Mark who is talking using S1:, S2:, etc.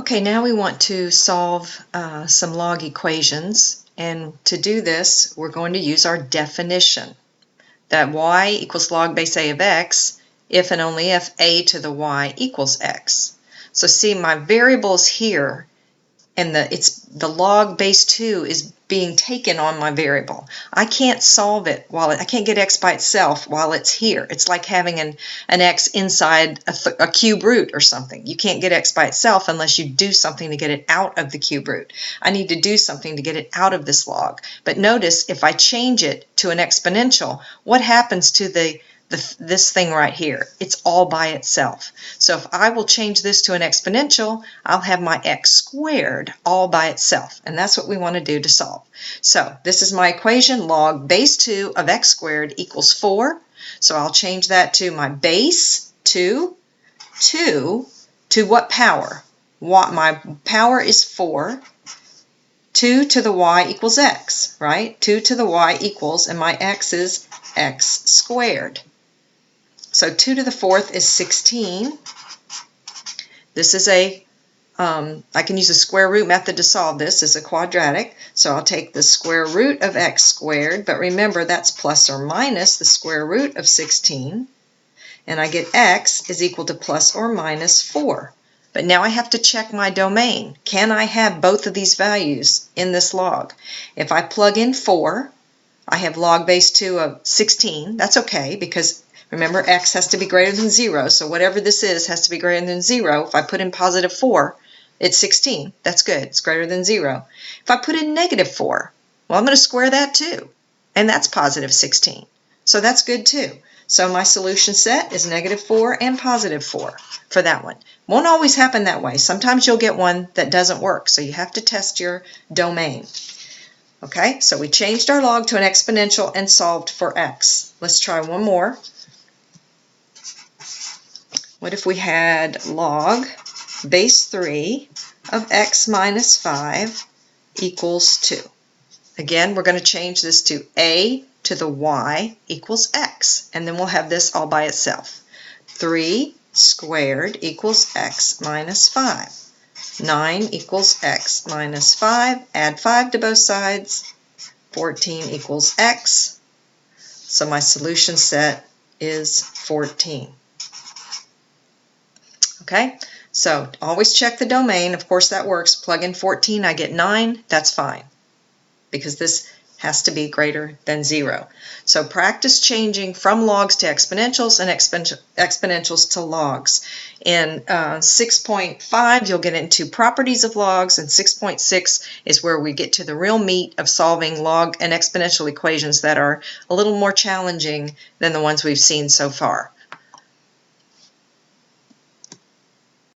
S1: Okay, now we want to solve some log equations, and to do this we're going to use our definition that y equals log base a of x if and only if a to the y equals x. So see, my variables here, and the log base 2 is being taken on my variable. I can't solve it I can't get x by itself while it's here. It's like having an x inside a cube root or something. You can't get x by itself unless you do something to get it out of the cube root. I need to do something to get it out of this log. But notice, if I change it to an exponential, what happens to this thing right here? It's all by itself. So if I will change this to an exponential, I'll have my x squared all by itself, and that's what we want to do to solve. So this is my equation, log base 2 of x squared equals 4. So I'll change that to my base 2 to what power? My power is 4. 2 to the y equals x, right? 2 to the y equals, and my x is x squared. So 2 to the 4th is 16. This is I can use a square root method to solve this. It's a quadratic. So I'll take the square root of x squared, but remember that's plus or minus the square root of 16. And I get x is equal to plus or minus 4. But now I have to check my domain. Can I have both of these values in this log? If I plug in 4, I have log base 2 of 16. That's okay, because remember, x has to be greater than 0, so whatever this is has to be greater than 0. If I put in positive 4, it's 16. That's good. It's greater than 0. If I put in negative 4, well, I'm going to square that too, and that's positive 16. So that's good too. So my solution set is negative 4 and positive 4 for that one. Won't always happen that way. Sometimes you'll get one that doesn't work, so you have to test your domain. Okay, so we changed our log to an exponential and solved for x. Let's try one more. What if we had log base 3 of x minus 5 equals 2? Again, we're going to change this to a to the y equals x, and then we'll have this all by itself. 3 squared equals x minus 5. 9 equals x minus 5. Add 5 to both sides. 14 equals x. So my solution set is 14. Okay, so always check the domain. Of course that works. Plug in 14, I get 9. That's fine, because this has to be greater than 0. So practice changing from logs to exponentials and exponentials to logs. In 6.5 you'll get into properties of logs, and 6.6 is where we get to the real meat of solving log and exponential equations that are a little more challenging than the ones we've seen so far.